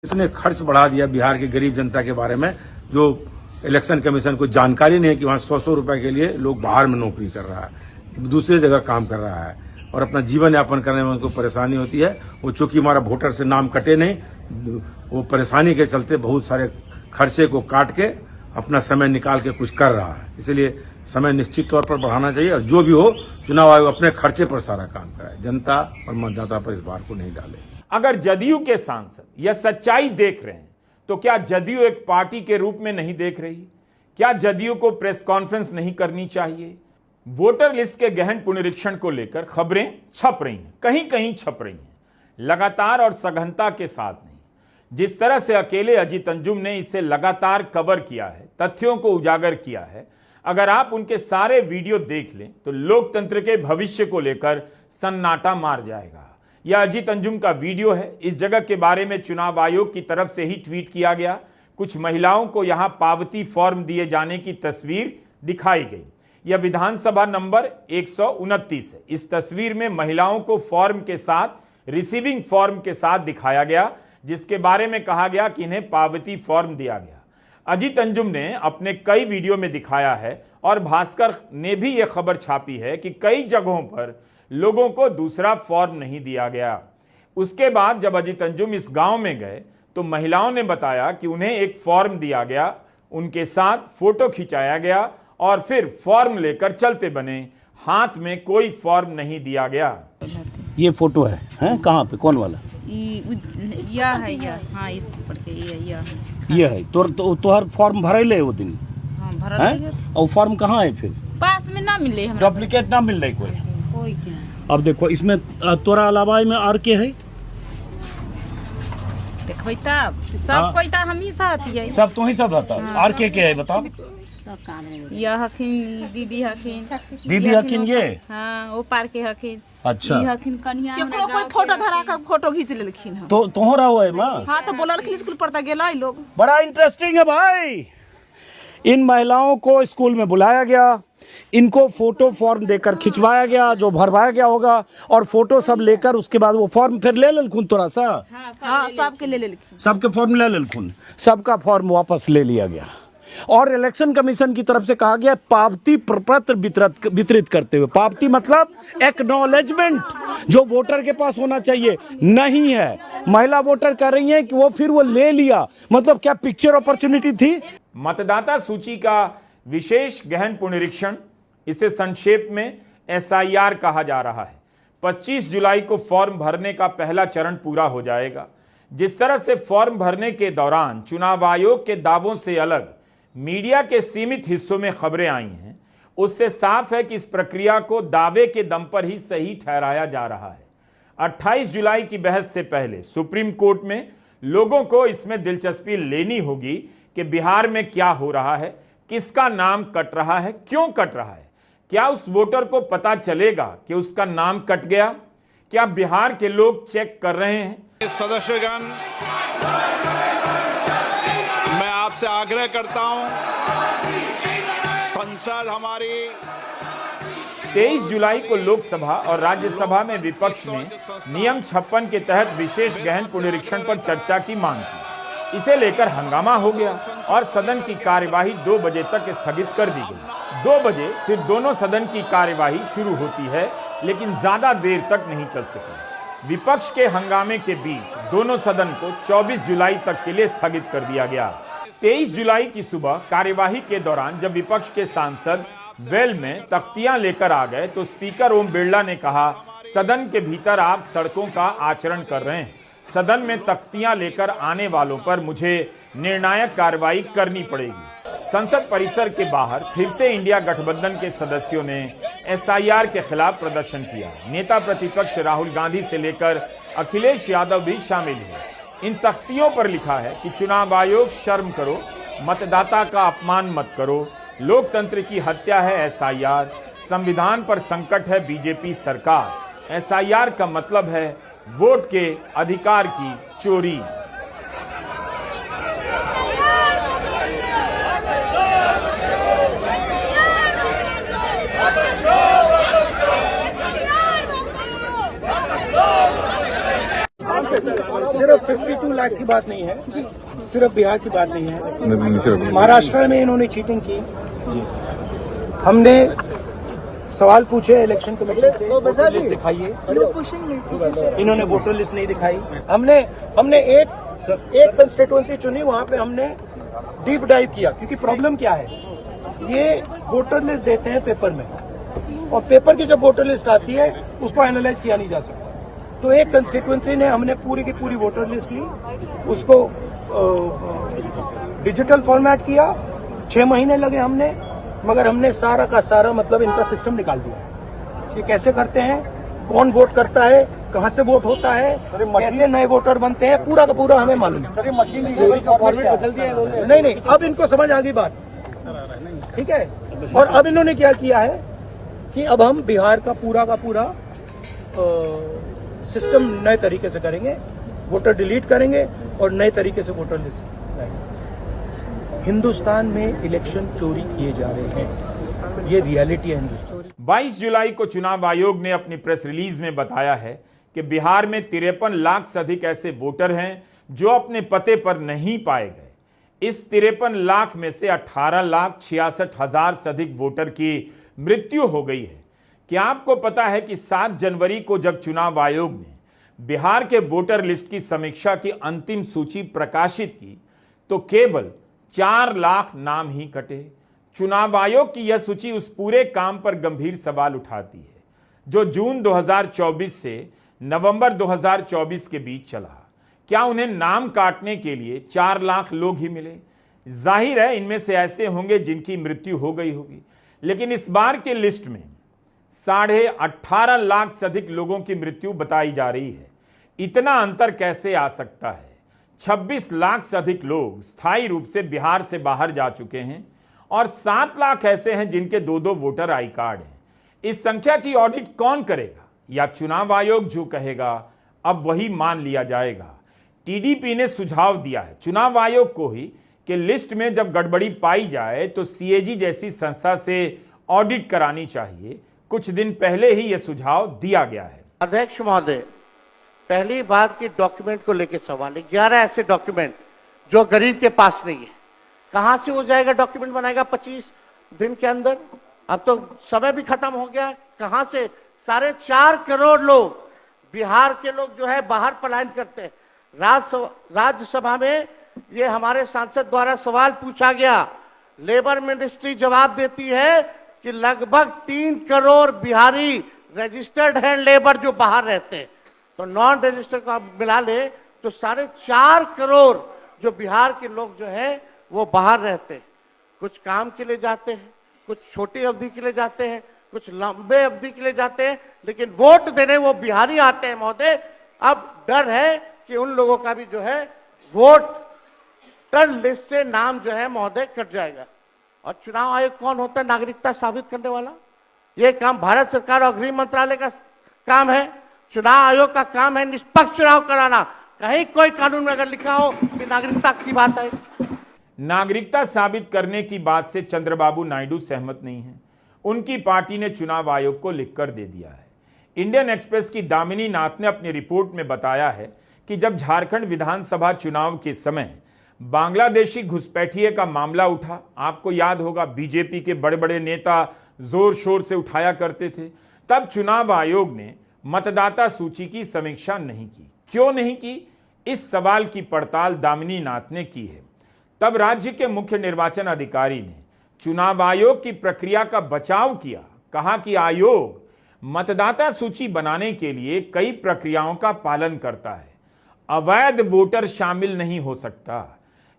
इतने खर्च बढ़ा दिया बिहार की गरीब जनता के बारे में, जो इलेक्शन कमीशन को जानकारी नहीं है कि वहां 100-100 रुपए के लिए लोग बाहर में नौकरी कर रहा है, दूसरी जगह काम कर रहा है और अपना जीवन यापन करने में उनको परेशानी होती है। वो चूंकि हमारा वोटर से नाम कटे नहीं, वो परेशानी के चलते बहुत सारे खर्चे को काट के अपना समय निकाल के कुछ कर रहा है। इसलिए समय निश्चित तौर पर बढ़ाना चाहिए और जो भी हो चुनाव आयोग अपने खर्चे पर सारा काम कराए, जनता और मतदाता पर इस बार को नहीं डाले। अगर जदयू के सांसद यह सच्चाई देख रहे हैं तो क्या जदयू एक पार्टी के रूप में नहीं देख रही? क्या जदयू को प्रेस कॉन्फ्रेंस नहीं करनी चाहिए? वोटर लिस्ट के गहन पुनरीक्षण को लेकर खबरें छप रही हैं, कहीं कहीं छप रही हैं, लगातार और सघनता के साथ नहीं। जिस तरह से अकेले अजीत अंजुम ने इसे लगातार कवर किया है, तथ्यों को उजागर किया है, अगर आप उनके सारे वीडियो देख लें तो लोकतंत्र के भविष्य को लेकर सन्नाटा मार जाएगा। यह अजीत अंजुम का वीडियो है। इस जगह के बारे में चुनाव आयोग की तरफ से ही ट्वीट किया गया। कुछ महिलाओं को यहां पावती फॉर्म दिए जाने की तस्वीर दिखाई गई। यह विधानसभा नंबर 129 है। इस तस्वीर में महिलाओं को फॉर्म के साथ, रिसीविंग फॉर्म के साथ दिखाया गया, जिसके बारे में कहा गया कि इन्हें पावती फॉर्म दिया गया। अजीत अंजुम ने अपने कई वीडियो में दिखाया है और भास्कर ने भी यह खबर छापी है कि कई जगहों पर लोगों को दूसरा फॉर्म नहीं दिया गया। उसके बाद जब अजीत अंजुम इस गांव में गए तो महिलाओं ने बताया कि उन्हें एक फॉर्म दिया गया, उनके साथ फोटो खिंचाया गया और फिर फॉर्म लेकर चलते बने। हाथ में कोई फॉर्म नहीं दिया गया। ये फोटो है कहाँ पे, कौन वाला? यह है, यह हाँ, इसको पढ़ के ये है। तोहर फॉर्म भरले वो दिन? हाँ, भरले। और फॉर्म कहाँ है फिर? पास में ना मिले, हमरा डुप्लीकेट ना मिल रही कोई? क्या? अब देखो इसमें तोरा अलावा में आर के है? देखबै तब सब कोई ता हम ही साथ है, सब तो ही सब रहता है। आर के है बताओ? यह हखिन दीदी हखिन, दीदी हखिन ये? हाँ, वो पार के हखिन। अच्छा, हखिन कन्या केकरो कोई फोटो धरा के फोटो खींच लेलखिन है। तो तोहरा हुआ है मां? हां, तो बोललखिन स्कूल पढ़ता गेला लोग। बड़ा इंटरेस्टिंग है भाई। इन महिलाओं को स्कूल में बुलाया गया, इनको फोटो फॉर्म देकर खिंचवाया गया, जो भरवाया गया होगा, और फोटो सब लेकर उसके बाद वो फॉर्म फिर ले लेलखुन थोड़ा सा। हाँ, सबके ले लेलखिन, सबके फॉर्म ले लेलखुन, सबका फॉर्म वापस ले लिया गया और इलेक्शन कमीशन की तरफ से कहा गया पावती पत्र वितरित करते हुए। पावती मतलब एक्नॉलेजमेंट, जो वोटर के पास होना चाहिए नहीं है। महिला वोटर कर रही है कि वो ले लिया, मतलब क्या पिक्चर अपॉर्चुनिटी थी? मतदाता सूची का विशेष गहन पुनरीक्षण, इसे संक्षेप में SIR कहा जा रहा है। 25 जुलाई को फॉर्म भरने का पहला चरण पूरा हो जाएगा। जिस तरह से फॉर्म भरने के दौरान चुनाव आयोग के दावों से अलग मीडिया के सीमित हिस्सों में खबरें आई हैं, उससे साफ है कि इस प्रक्रिया को दावे के दम पर ही सही ठहराया जा रहा है। 28 जुलाई की बहस से पहले सुप्रीम कोर्ट में लोगों को इसमें दिलचस्पी लेनी होगी कि बिहार में क्या हो रहा है, किसका नाम कट रहा है, क्यों कट रहा है। क्या उस वोटर को पता चलेगा कि उसका नाम कट गया? क्या बिहार के लोग चेक कर रहे हैं? सदस्यगण, मैं आपसे आग्रह करता हूं, संसद हमारी 23 जुलाई को लोकसभा और राज्यसभा में विपक्ष ने नियम 56 के तहत विशेष गहन पुनरीक्षण पर चर्चा की मांग की। इसे लेकर हंगामा हो गया और सदन की कार्यवाही 2 बजे तक स्थगित कर दी गई। 2 बजे फिर दोनों सदन की कार्यवाही शुरू होती है, लेकिन ज्यादा देर तक नहीं चल सकी। विपक्ष के हंगामे के बीच दोनों सदन को 24 जुलाई तक के लिए स्थगित कर दिया गया। 23 जुलाई की सुबह कार्यवाही के दौरान जब विपक्ष के सांसद वेल में तख्तियां लेकर आ गए तो स्पीकर ओम बिरला ने कहा, सदन के भीतर आप सड़कों का आचरण कर रहे हैं। सदन में तख्तियां लेकर आने वालों पर मुझे निर्णायक कार्रवाई करनी पड़ेगी। संसद परिसर के बाहर फिर से इंडिया गठबंधन के सदस्यों ने SIR के खिलाफ प्रदर्शन किया। नेता प्रतिपक्ष राहुल गांधी से लेकर अखिलेश यादव भी शामिल हुए। इन तख्तियों पर लिखा है कि चुनाव आयोग शर्म करो, मतदाता का अपमान मत करो, लोकतंत्र की हत्या है SIR, संविधान पर संकट है बीजेपी सरकार। SIR का मतलब है वोट के अधिकार की चोरी। सिर्फ 52 लाख की बात नहीं है, सिर्फ बिहार की बात नहीं है। महाराष्ट्र में इन्होंने चीटिंग की। हमने सवाल पूछे इलेक्शन कमीशन से, वोटर लिस्ट दिखाइए, इन्होंने वोटर लिस्ट नहीं दिखाई। हमने एक कंस्टिट्यूएंसी चुनी, वहां पे हमने डीप डाइव किया, क्योंकि प्रॉब्लम क्या है, ये वोटर लिस्ट देते हैं पेपर में, और पेपर की जब वोटर लिस्ट आती है उसको एनालाइज किया नहीं जा सकता। तो एक कंस्टिट्यूएंसी ने हमने पूरी की पूरी वोटर लिस्ट ली, उसको डिजिटल फॉर्मेट किया, 6 महीने लगे हमने, मगर हमने सारा का सारा मतलब इनका सिस्टम निकाल दिया। ये कैसे करते हैं, कौन वोट करता है, कहां से वोट होता है, कैसे नए वोटर बनते हैं, पूरा का पूरा हमें मालूम है। नहीं, अब इनको समझ आ गई बात, ठीक है। और अब इन्होंने क्या किया है कि अब हम बिहार का पूरा सिस्टम नए तरीके से करेंगे, वोटर डिलीट करेंगे और नए तरीके से वोटर लिस्ट लाएंगे। हिंदुस्तान में इलेक्शन चोरी किए जा रहे हैं, ये रियलिटी है हिंदुस्तान। 22 जुलाई को चुनाव आयोग ने अपनी प्रेस रिलीज में बताया है कि बिहार में 53 लाख से अधिक ऐसे वोटर हैं जो अपने पते पर नहीं पाए गए। इस 53 लाख में से 18,66,000 से अधिक वोटर की मृत्यु हो गई है। क्या आपको पता है कि 7 जनवरी को जब चुनाव आयोग ने बिहार के वोटर लिस्ट की समीक्षा की अंतिम सूची प्रकाशित की तो केवल 4 लाख नाम ही कटे। चुनाव आयोग की यह सूची उस पूरे काम पर गंभीर सवाल उठाती है जो जून 2024 से नवंबर 2024 के बीच चला। क्या उन्हें नाम काटने के लिए 4 लाख लोग ही मिले? जाहिर है इनमें से ऐसे होंगे जिनकी मृत्यु हो गई होगी, लेकिन इस बार के लिस्ट में 18.5 लाख से अधिक लोगों की मृत्यु बताई जा रही है। इतना अंतर कैसे आ सकता है? 26 लाख से अधिक लोग स्थायी रूप से बिहार से बाहर जा चुके हैं और 7 लाख ऐसे हैं जिनके 2-2 वोटर आई कार्ड हैं। इस संख्या की ऑडिट कौन करेगा? या चुनाव आयोग जो कहेगा अब वही मान लिया जाएगा? टीडीपी ने सुझाव दिया है चुनाव आयोग को ही कि लिस्ट में जब गड़बड़ी पाई जाए तो सीएजी जैसी संस्था से ऑडिट करानी चाहिए। कुछ दिन पहले ही यह सुझाव दिया गया है। अध्यक्ष महोदय, पहली बात की डॉक्यूमेंट को लेकर सवाल है। 11 ऐसे डॉक्यूमेंट जो गरीब के पास नहीं है, कहां से हो जाएगा? डॉक्यूमेंट बनाएगा 25 दिन के अंदर? अब तो समय भी खत्म हो गया। कहां से 4.5 करोड़ लोग बिहार के लोग जो है बाहर पलायन करते हैं। राज्यसभा में ये हमारे सांसद द्वारा सवाल पूछा गया, लेबर मिनिस्ट्री जवाब देती है कि लगभग 3 करोड़ बिहारी रजिस्टर्ड हैं लेबर जो बाहर रहते हैं, तो नॉन रजिस्टर्ड को आप मिला ले तो 4.5 करोड़ जो बिहार के लोग जो हैं वो बाहर रहते हैं। कुछ काम के लिए जाते हैं, कुछ छोटी अवधि के लिए जाते हैं, कुछ लंबे अवधि के लिए जाते हैं, लेकिन वोट देने वो बिहारी आते हैं महोदय। अब डर है कि उन लोगों का भी जो है वोटर लिस्ट से नाम जो है महोदय कट जाएगा। और चुनाव आयोग कौन होता है? नागरिकता साबित करने वाला। यह काम भारत सरकार और गृह मंत्रालय का काम है। चुनाव आयोग का काम है निष्पक्ष चुनाव कराना। कहीं कोई कानून में अगर लिखा हो कि नागरिकता की बात है। नागरिकता साबित करने की बात से चंद्रबाबू नायडू सहमत नहीं है। उनकी पार्टी ने चुनाव आयोग को लिखकर दे दिया है। इंडियन एक्सप्रेस की दामिनी नाथ ने अपनी रिपोर्ट में बताया है कि जब झारखंड विधानसभा चुनाव के समय बांग्लादेशी घुसपैठिए का मामला उठा, आपको याद होगा बीजेपी के बड़े बड़े नेता जोर शोर से उठाया करते थे, तब चुनाव आयोग ने मतदाता सूची की समीक्षा नहीं की। क्यों नहीं की? इस सवाल की पड़ताल दामिनी नाथ ने की है। तब राज्य के मुख्य निर्वाचन अधिकारी ने चुनाव आयोग की प्रक्रिया का बचाव किया, कहा कि आयोग मतदाता सूची बनाने के लिए कई प्रक्रियाओं का पालन करता है, अवैध वोटर शामिल नहीं हो सकता।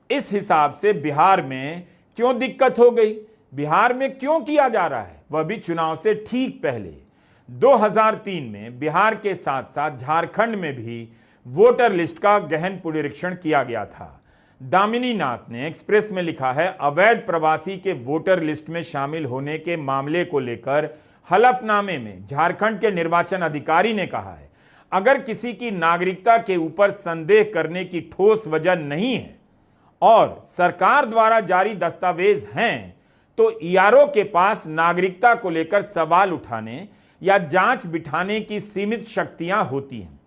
इस हिसाब से बिहार में क्यों दिक्कत हो गई, बिहार में क्यों किया जा रहा है, वह भी चुनाव से ठीक पहले 2003 में बिहार के साथ साथ झारखंड में भी वोटर लिस्ट का गहन पुनरीक्षण किया गया था। दामिनी नाथ ने एक्सप्रेस में लिखा है, अवैध प्रवासी के वोटर लिस्ट में शामिल होने के मामले को लेकर हलफनामे में झारखंड के निर्वाचन अधिकारी ने कहा है, अगर किसी की नागरिकता के ऊपर संदेह करने की ठोस वजह नहीं है और सरकार द्वारा जारी दस्तावेज हैं तो ईआरओ के पास नागरिकता को लेकर सवाल उठाने या जांच बिठाने की सीमित शक्तियां होती हैं।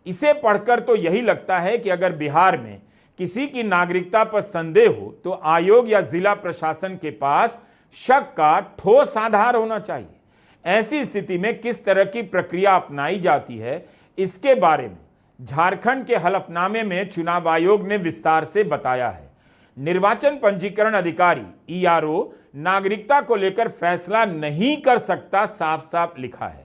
इसे पढ़कर तो यही लगता है कि अगर बिहार में किसी की नागरिकता पर संदेह हो तो आयोग या जिला प्रशासन के पास शक का ठोस आधार होना चाहिए। ऐसी स्थिति में किस तरह की प्रक्रिया अपनाई जाती है, इसके बारे में झारखंड के हलफनामे में चुनाव आयोग ने विस्तार से बताया है। निर्वाचन पंजीकरण अधिकारी ईआरओ नागरिकता को लेकर फैसला नहीं कर सकता, साफ साफ लिखा है।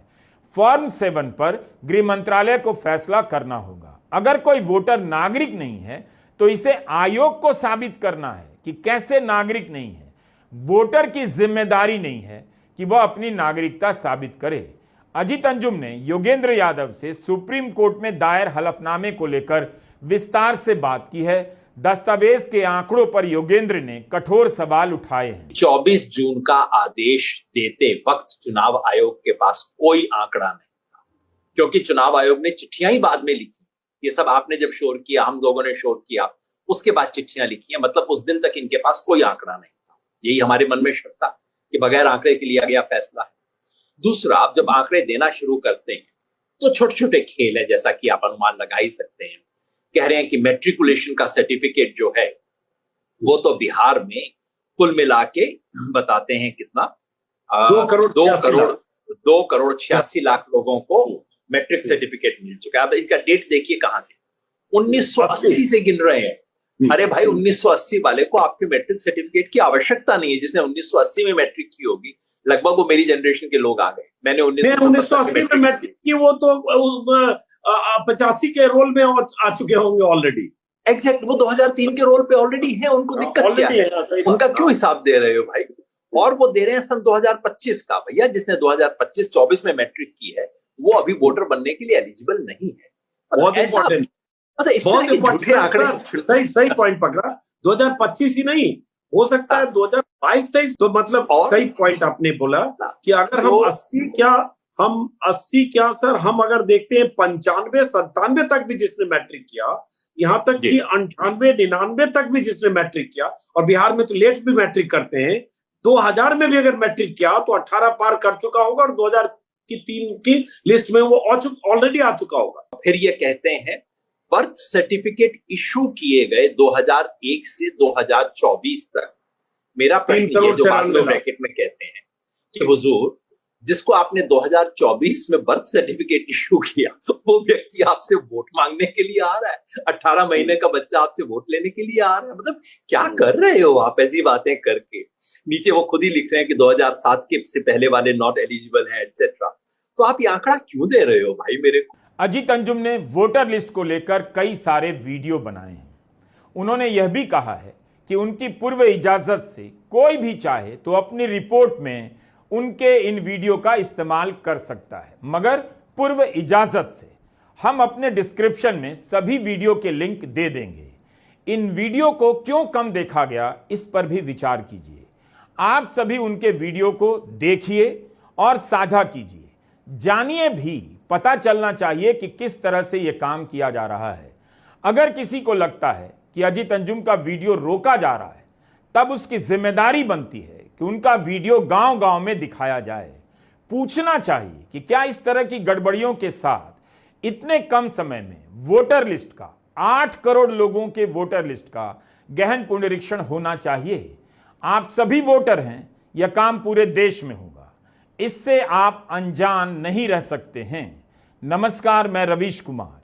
फॉर्म 7 पर गृह मंत्रालय को फैसला करना होगा। अगर कोई वोटर नागरिक नहीं है तो इसे आयोग को साबित करना है कि कैसे नागरिक नहीं है। वोटर की जिम्मेदारी नहीं है कि वह अपनी नागरिकता साबित करे। अजीत अंजुम ने योगेंद्र यादव से सुप्रीम कोर्ट में दायर हलफनामे को लेकर विस्तार से बात की है। दस्तावेज के आंकड़ों पर योगेंद्र ने कठोर सवाल उठाए हैं। 24 जून का आदेश देते वक्त चुनाव आयोग के पास कोई आंकड़ा नहीं था, क्योंकि चुनाव आयोग ने चिट्ठियां ही बाद में लिखी। ये सब आपने जब शोर किया, हम लोगों ने शोर किया, उसके बाद चिट्ठियां लिखी हैं। मतलब उस दिन तक इनके पास कोई आंकड़ा नहीं था। यही हमारे मन में शक था कि बगैर आंकड़े के लिया गया फैसला है। दूसरा, आप जब आंकड़े देना शुरू करते हैं तो छोटे छोटे खेल है, जैसा कि आप अनुमान लगा ही सकते हैं। कह रहे हैं कि मैट्रिकुलेशन का सर्टिफिकेट जो है वो तो बिहार में कुल मिला के बताते हैं कितना, 2 करोड़ 86 लाख लोगों को मैट्रिक सर्टिफिकेट मिल चुका है। अब इनका डेट देखिए कहां से, 1980 से गिन रहे हैं। अरे भाई, 1980 वाले को आपके मैट्रिक सर्टिफिकेट की आवश्यकता नहीं है। जिसने 1980 में मैट्रिक की होगी, लगभग वो मेरी जनरेशन के लोग आ गए। मैंने 1980 में मैट्रिक की, वो तो 85 के रोल में आ चुके होंगे ऑलरेडी। एग्जैक्ट, वो 2003 के रोल पे ऑलरेडी है। उनको दिक्कत क्या है? उनका क्यों हिसाब दे रहे हो भाई? और वो दे रहे हैं सन 2025 का। भैया, जिसने 2025-24 में मैट्रिक की है वो अभी वोटर बनने के लिए एलिजिबल नहीं है। बहुत इंपॉर्टेंट, सही पॉइंट पकड़ा। 2025 ही नहीं, हो सकता है 2022-23। तो मतलब सही पॉइंट आपने बोला कि अगर हम 80 क्या सर, हम अगर देखते हैं 95-97 तक भी जिसने मैट्रिक किया, यहाँ तक कि 98-99 तक भी जिसने मैट्रिक किया, और बिहार में तो लेट भी मैट्रिक करते हैं, 2000 में भी अगर मैट्रिक किया तो 18 पार कर चुका होगा और 2003 की लिस्ट में वो ऑलरेडी आ चुका होगा। फिर ये कहते हैं बर्थ सर्टिफिकेट इशू किए गए 2001 से 2024 तक। मेरा प्रश्न ये, जो बाद में ब्रैकेट में कहते हैं कि हुजूर, जिसको आपने 2024 में बर्थ सर्टिफिकेट इशू किया, वो व्यक्ति आपसे वोट मांगने के लिए आ रहा है। 18 महीने का बच्चा आपसे वोट लेने के लिए आ रहा है। मतलब क्या कर रहे हो आप ऐसी बातें करके? नीचे वो खुद ही लिख रहे हैं कि 2007 के से पहले वाले नॉट एलिजिबल है, एटसेट्रा। तो आप ये आंकड़ा क्यों दे रहे हो भाई मेरे को? अजीत अंजुम ने वोटर लिस्ट को लेकर कई सारे वीडियो बनाए हैं। उन्होंने यह भी कहा है कि उनकी पूर्व इजाजत से कोई भी चाहे तो अपनी रिपोर्ट में उनके इन वीडियो का इस्तेमाल कर सकता है, मगर पूर्व इजाजत से। हम अपने डिस्क्रिप्शन में सभी वीडियो के लिंक दे देंगे। इन वीडियो को क्यों कम देखा गया, इस पर भी विचार कीजिए। आप सभी उनके वीडियो को देखिए और साझा कीजिए। जानिए भी, पता चलना चाहिए कि किस तरह से यह काम किया जा रहा है। अगर किसी को लगता है कि अजीत अंजुम का वीडियो रोका जा रहा है, तब उसकी जिम्मेदारी बनती है कि उनका वीडियो गांव-गांव में दिखाया जाए। पूछना चाहिए कि क्या इस तरह की गड़बड़ियों के साथ इतने कम समय में वोटर लिस्ट का, 8 करोड़ लोगों के वोटर लिस्ट का गहन पुनरीक्षण होना चाहिए। आप सभी वोटर हैं, यह काम पूरे देश में होगा। इससे आप अनजान नहीं रह सकते हैं। नमस्कार, मैं रवीश कुमार।